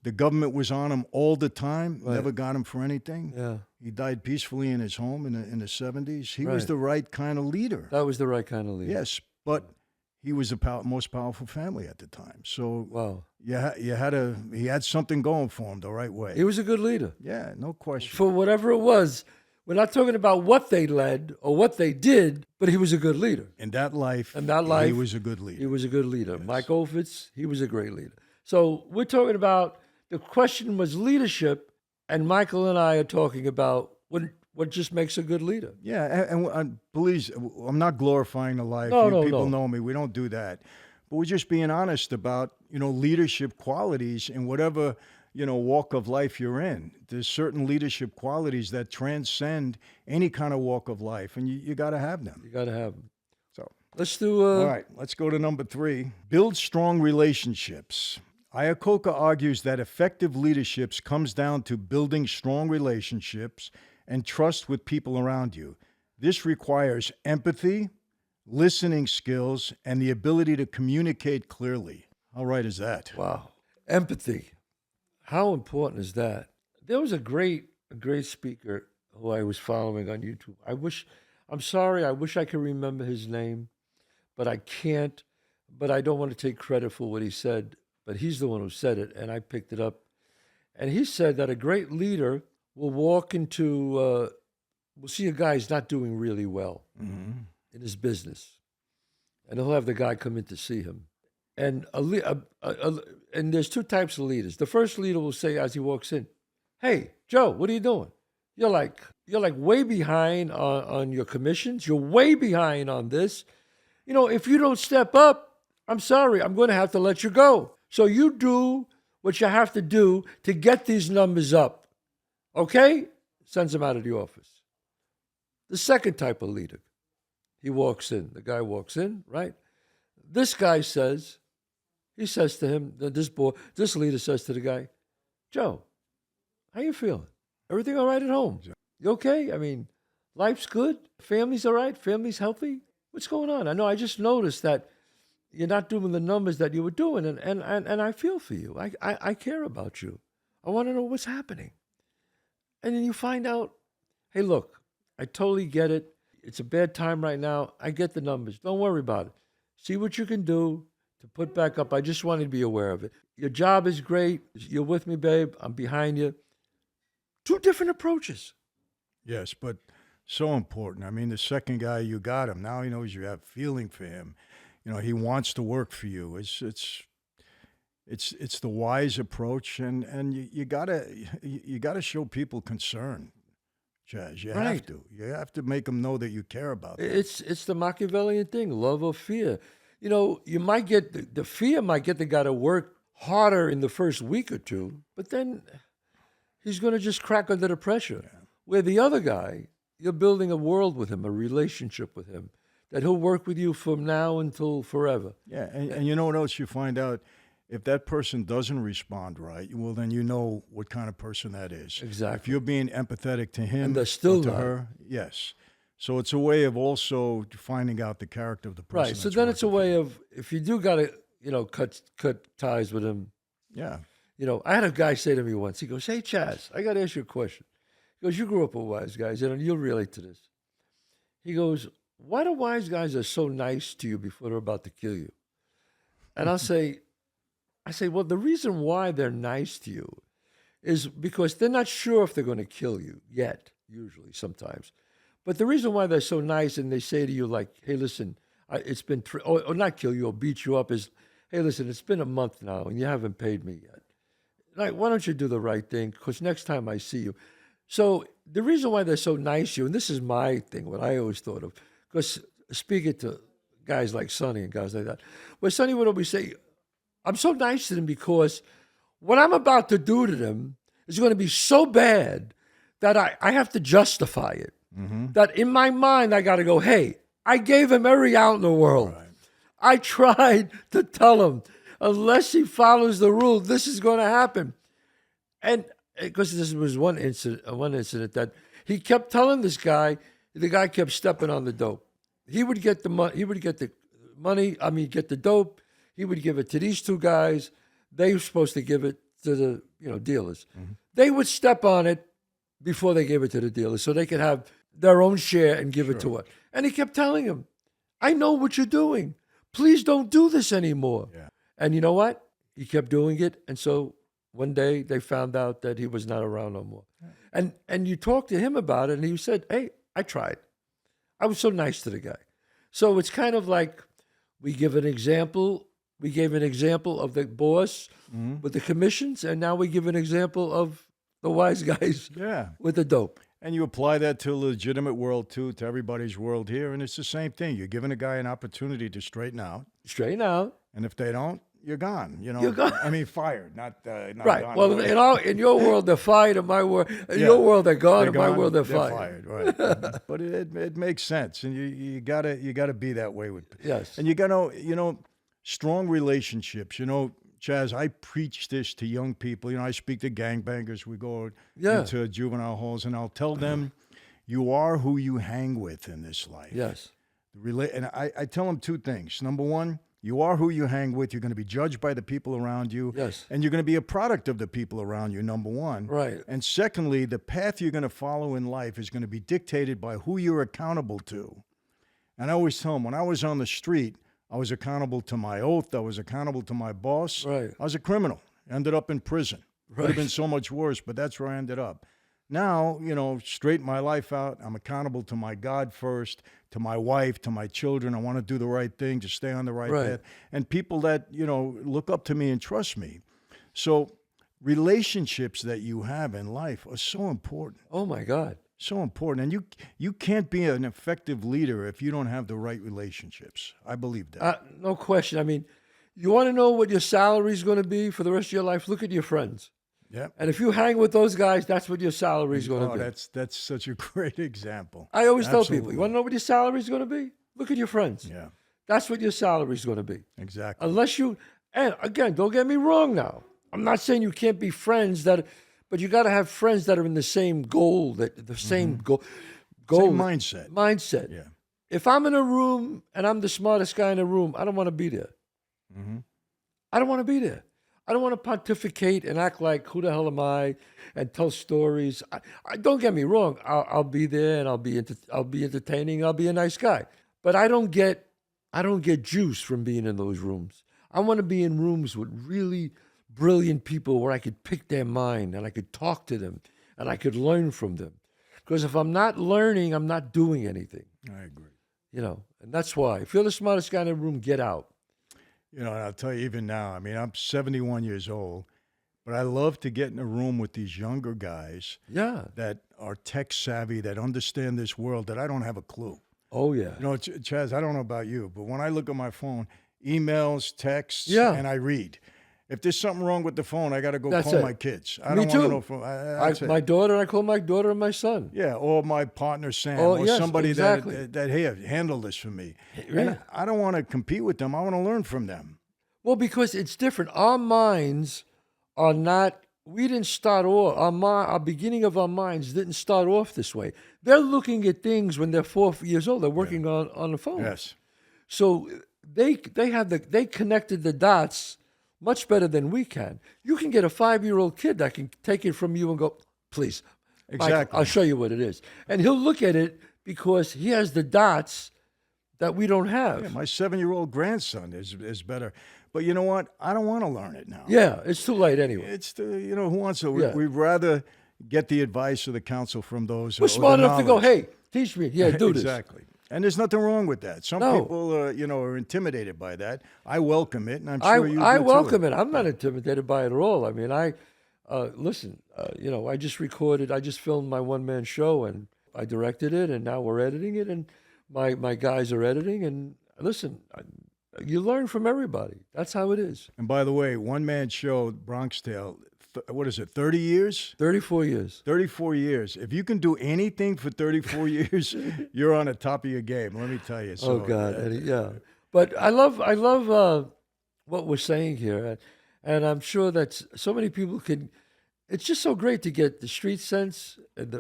The government was on him all the time. Right. Never got him for anything. Yeah. He died peacefully in his home in the 70s. He was Right. the right kind of leader. That was the right kind of leader. Yes, but he was the most powerful family at the time. So Wow. he had something going for him the right way. He was a good leader. Yeah, no question. For whatever it was, we're not talking about what they led or what they did, but he was a good leader. In that life, In that life, he was a good leader. He was a good leader. Mike Ovitz, he was a great leader. So we're talking about, the question was leadership, and Michael and I are talking about what just makes a good leader. Yeah, and please, I'm not glorifying the life. No, no, people no. know me. We don't do that. But we're just being honest about, leadership qualities in whatever, walk of life you're in. There's certain leadership qualities that transcend any kind of walk of life, and you got to have them. You got to have them. So, Let's do. all right, let's go to number 3. Build strong relationships. Iacocca argues that effective leadership comes down to building strong relationships and trust with people around you. This requires empathy, listening skills, and the ability to communicate clearly. How right is that? Wow. Empathy. How important is that? There was a great speaker who I was following on YouTube. I wish I could remember his name, but I can't. But I don't want to take credit for what he said. But he's the one who said it, and I picked it up. And he said that a great leader will walk into, we'll see a guy who's not doing really well in his business, and he'll have the guy come in to see him. And and there's 2 types of leaders. The first leader will say as he walks in, "Hey, Joe, what are you doing? You're like way behind on your commissions. You're way behind on this. If you don't step up, I'm sorry, I'm going to have to let you go. So you do what you have to do to get these numbers up. Okay?" Sends him out of the office. The second type of leader, he walks in. The guy walks in, right? This guy says to him, this leader says to the guy, "Joe, how you feeling? Everything all right at home? You okay? I mean, life's good? Family's all right? Family's healthy? What's going on? I know I just noticed that you're not doing the numbers that you were doing, and I feel for you. I care about you. I want to know what's happening." And then you find out, hey, look, I totally get it. It's a bad time right now. I get the numbers. Don't worry about it. See what you can do to put back up. I just wanted to be aware of it. Your job is great. You're with me, babe. I'm behind you. Two different approaches. Yes, but so important. I mean, the second guy, you got him. Now he knows you have feeling for him. You know, he wants to work for you. It's the wise approach, and you gotta show people concern, Chaz. You have Right. to. You have to make them know that you care about them. It's the Machiavellian thing, love or fear. You know, you might get the fear might get the guy to work harder in the first week or two, but then he's going to just crack under the pressure. Where the other guy, you're building a world with him, a relationship with him, that he'll work with you from now until forever. Yeah, and you know what else you find out? If that person doesn't respond right, well, then you know what kind of person that is. If Exactly. you're being empathetic to him And they're still or to not. her, yes. So it's a way of also finding out the character of the person. Right. So that's then it's a working for way you. of, if you do got to, cut ties with him. Yeah. I had a guy say to me once, he goes, "Hey, Chaz, I got to ask you a question." He goes, "You grew up with wise guys, and you'll relate to this." He goes, "Why do wise guys are so nice to you before they're about to kill you?" And I say, well, the reason why they're nice to you is because they're not sure if they're going to kill you yet, usually, sometimes. But the reason why they're so nice and they say to you, like, "Hey, listen, it's been, or not kill you or beat you up," is, "Hey, listen, it's been a month now and you haven't paid me yet. Like, why don't you do the right thing? Because next time I see you." So the reason why they're so nice to you, and this is my thing, what I always thought of, because speaking to guys like Sonny and guys like that, where Sonny would always say, "I'm so nice to them because what I'm about to do to them is going to be so bad that I have to justify it. That in my mind, I got to go, hey, I gave him every out in the world. Right. I tried to tell him, unless he follows the rule, this is going to happen." And because this was one incident that he kept telling this guy, the guy kept stepping on the dope. He would get the money. He would get the money. I mean, get the dope. He would give it to these two guys. They were supposed to give it to the dealers. They would step on it before they gave it to the dealers, so they could have their own share and give it to us. And he kept telling him, "I know what you're doing. Please don't do this anymore." Yeah. And you know what? He kept doing it, and so one day they found out that he was not around no more. And you talked to him about it, and he said, "Hey, I tried. I was so nice to the guy." So it's kind of like we give an example. We gave an example of the boss with the commissions, and now we give an example of the wise guys Yeah. with the dope. And you apply that to a legitimate world, too, to everybody's world here. And it's the same thing. You're giving a guy an opportunity to straighten out. Straighten out. And if they don't, you're gone. You're gone. I mean, fired, not Right. gone Well, away. in your world, they're fired. In my world, in your world, they're gone. They're In my gone, world, they're fired. Right. But it makes sense, and you gotta be that way with. Yes. And you gotta strong relationships. Chaz, I preach this to young people. I speak to gangbangers. We go Yeah. into juvenile halls, and I'll tell them, you are who you hang with in this life. Yes. And I tell them two things. Number one, you are who you hang with. You're going to be judged by the people around you. Yes. And you're going to be a product of the people around you, number one. Right. And secondly, the path you're going to follow in life is going to be dictated by who you're accountable to. And I always tell them, when I was on the street, I was accountable to my oath. I was accountable to my boss. Right. I was a criminal. Ended up in prison. Could have Right. been so much worse, but that's where I ended up. Now, straighten my life out. I'm accountable to my God first, to my wife, to my children. I want to do the right thing, to stay on the right Right. path. And people that, look up to me and trust me. So relationships that you have in life are so important. Oh my God. So important. And you can't be an effective leader if you don't have the right relationships. I believe that. No question. I mean, you want to know what your salary is going to be for the rest of your life? Look at your friends. Yeah. And if you hang with those guys, that's what your salary is going to be. That's such a great example. I always tell people, Absolutely. you want to know what your salary is going to be? Look at your friends. Yeah, That's what your salary is going to be. exactly. Unless you, and again, don't get me wrong now. I'm not saying you can't be friends but you got to have friends that are in the same goal, the same goal. Same mindset. Mindset. Yeah. If I'm in a room and I'm the smartest guy in the room, I don't want to be there. I don't want to be there. I don't want to pontificate and act like who the hell am I and tell stories. I don't get me wrong. I'll be there and I'll be entertaining. I'll be a nice guy. But I don't get juice from being in those rooms. I want to be in rooms with really brilliant people where I could pick their mind and I could talk to them and I could learn from them. Because if I'm not learning, I'm not doing anything. I agree. And that's why. If you're the smartest guy in the room, get out. And I'll tell you, even now, I mean, I'm 71 years old, but I love to get in a room with these younger guys Yeah. that are tech savvy, that understand this world that I don't have a clue. Oh, yeah. Chazz, I don't know about you, but when I look at my phone, emails, texts, Yeah. and I read. If there's something wrong with the phone, I got to go That's call it. my kids. I Me don't too. want to know. That's it. My daughter, I call my daughter and my son. Yeah, or my partner Sam, Oh, or yes, somebody exactly. that hey, handle this for me. Yeah. And I don't want to compete with them. I want to learn from them. Well, because it's different. Our minds are not, we didn't start off, our beginning of our minds didn't start off this way. They're looking at things when they're 4 years old. They're working on the phone. Yes. So they connected the dots much better than we can. You can get a 5-year-old kid that can take it from you and go, please, Michael, Exactly. I'll show you what it is. And he'll look at it because he has the dots that we don't have. Yeah, my 7-year-old grandson is better. But you know what? I don't want to learn it now. Yeah, it's too late anyway. It's who wants to? Yeah. We'd rather get the advice or the counsel from those. We're or smart the enough to go, knowledge. hey, teach me. Yeah, do this. Exactly. And there's nothing wrong with that. Some No. people, are intimidated by that. I welcome it, and I'm sure you do I too. welcome it. I'm not intimidated by it at all. I mean, listen, I just filmed my one-man show and I directed it and now we're editing it and my guys are editing and listen, you learn from everybody. That's how it is. And by the way, one-man show, Bronx Tale, what is it, 30 years? 34 years. 34 years. If you can do anything for 34 years, you're on the top of your game, let me tell you. So, Oh God, yeah. But I love what we're saying here, and I'm sure that so many people can. It's just so great to get the street sense and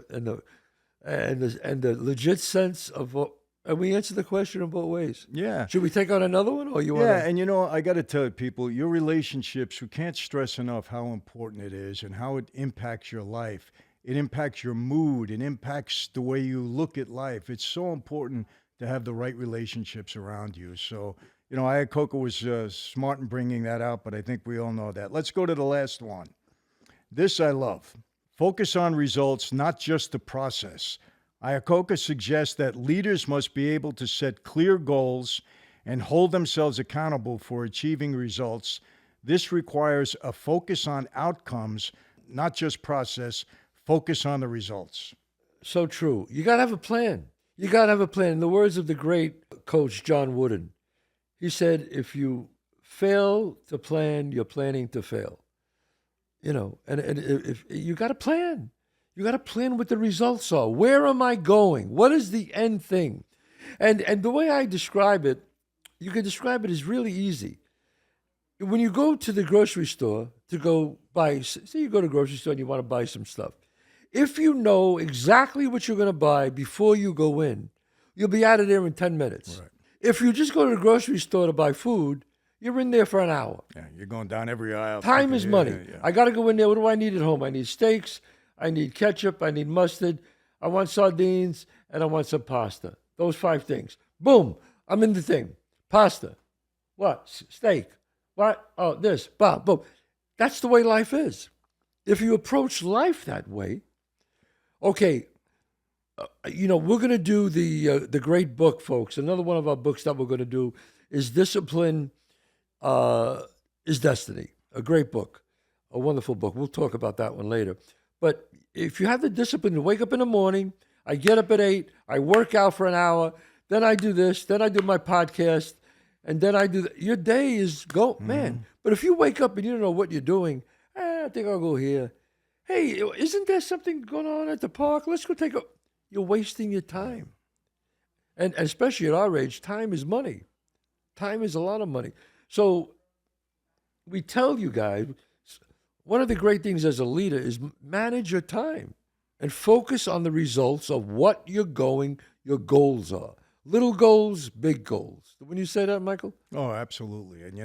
the legit sense of what. And we answer the question in both ways. Yeah. Should we take on another one, or you want? Yeah, and I got to tell people, your relationships, we can't stress enough how important it is and how it impacts your life. It impacts your mood. It impacts the way you look at life. It's so important to have the right relationships around you. So, Iacocca was smart in bringing that out, but I think we all know that. Let's go to the last one. This I love. Focus on results, not just the process. Iacocca suggests that leaders must be able to set clear goals and hold themselves accountable for achieving results. This requires a focus on outcomes, not just process. Focus on the results. So true. You got to have a plan. You got to have a plan. In the words of the great coach John Wooden, he said, if you fail to plan, you're planning to fail. And if you got to plan. You got to plan what the results are. Where am I going? What is the end thing? And the way I describe it, you can describe it as really easy. When you go to the grocery store to go buy, say you go to the grocery store and you want to buy some stuff. If you know exactly what you're going to buy before you go in, you'll be out of there in 10 minutes. Right. If you just go to the grocery store to buy food, you're in there for an hour. Yeah, you're going down every aisle. Time is money. Yeah. I got to go in there. What do I need at home? I need steaks. I need ketchup. I need mustard. I want sardines. And I want some pasta. Those 5 things. Boom. I'm in the thing. Pasta. What? Steak. What? Oh, this. Boom. Boom. That's the way life is. If you approach life that way, okay, we're going to do the great book, folks. Another one of our books that we're going to do is Discipline is Destiny. A great book. A wonderful book. We'll talk about that one later. But if you have the discipline to wake up in the morning, I get up at 8, I work out for an hour, then I do this, then I do my podcast, and then I do your day is man. But if you wake up and you don't know what you're doing, I think I'll go here. Hey, isn't there something going on at the park? Let's go take a. You're wasting your time. And especially at our age, time is money. Time is a lot of money. So we tell you guys, one of the great things as a leader is manage your time and focus on the results of what your goals are. Little goals, big goals. When you say that, Michael? Oh, absolutely. And,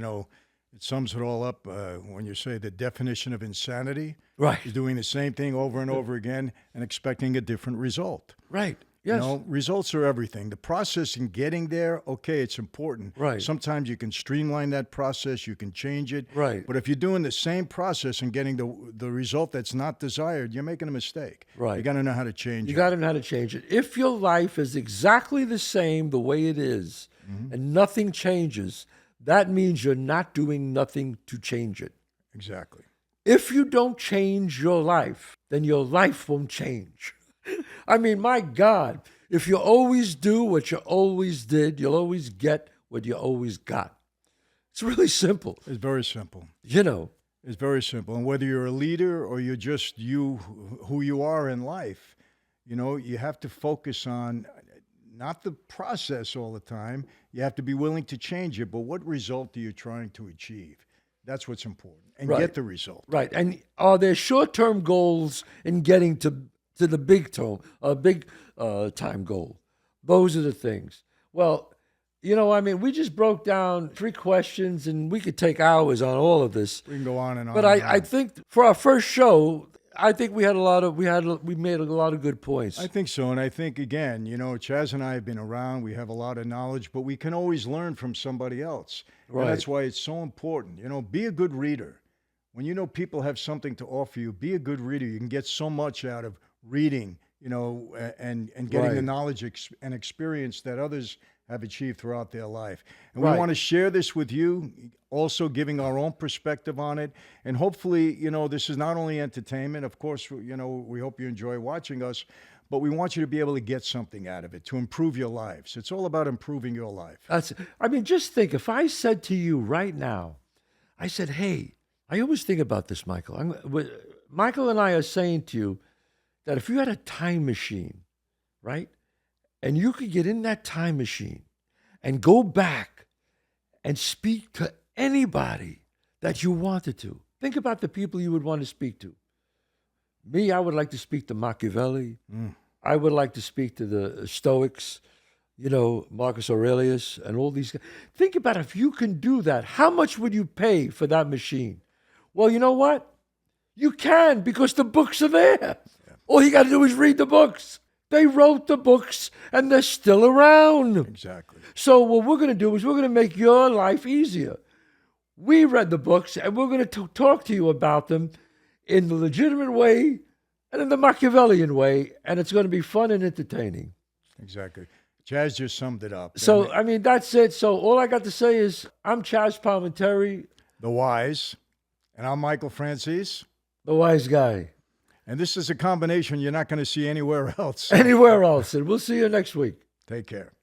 it sums it all up when you say the definition of insanity Right. is doing the same thing over and over again and expecting a different result. Right. Yes. You know, results are everything. The process in getting there, okay, it's important. Right. Sometimes you can streamline that process, you can change it. Right. But if you're doing the same process and getting the result that's not desired, you're making a mistake. Right. You got to know how to change You it. got to know how to change it. If your life is exactly the same the way it is, and nothing changes, that means you're not doing nothing to change it. Exactly. If you don't change your life, then your life won't change. I mean, my God, if you always do what you always did, you'll always get what you always got. It's really simple, It's very simple. you know. It's very simple. And whether you're a leader or you're just who you are in life, you know, you have to focus on not the process all the time. You have to be willing to change it. But what result are you trying to achieve? That's what's important. And Right. get the result. Right. And are there short-term goals in getting to the big time goal? Those are the things. Well, you know, I mean, we just broke down 3 questions, and we could take hours on all of this. We can go on and on. But and I on. think for our first show, I think we made a lot of good points. I think so. And I think, again, you know, Chazz and I have been around. We have a lot of knowledge, but we can always learn from somebody else. Right. And that's why it's so important. You know, be a good reader. When you know people have something to offer you, be a good reader. You can get so much out of reading, you know, and getting the Right. knowledge and experience that others have achieved throughout their life. And Right. we want to share this with you, also giving our own perspective on it. And hopefully, you know, this is not only entertainment. Of course, you know, we hope you enjoy watching us, but we want you to be able to get something out of it to improve your lives. It's all about improving your life. I mean, just think, if I said to you right now, I said, hey, I always think about this, Michael. Michael and I are saying to you that if you had a time machine, right, and you could get in that time machine and go back and speak to anybody that you wanted to, think about the people you would want to speak to. Me, I would like to speak to Machiavelli. I would like to speak to the Stoics, you know, Marcus Aurelius and all these guys. Think about if you can do that, how much would you pay for that machine? Well, you know what? You can, because the books are there. All you got to do is read the books. They wrote the books and they're still around. Exactly. So what we're going to do is we're going to make your life easier. We read the books and we're going to talk to you about them in the legitimate way and in the Machiavellian way, and it's going to be fun and entertaining. Exactly. Chazz just summed it up. So, And I mean, that's it. So all I got to say is I'm Chazz Palminteri, the wise, and I'm Michael Franzese. the wise guy. And this is a combination you're not going to see anywhere else. Anywhere else. And we'll see you next week. Take care.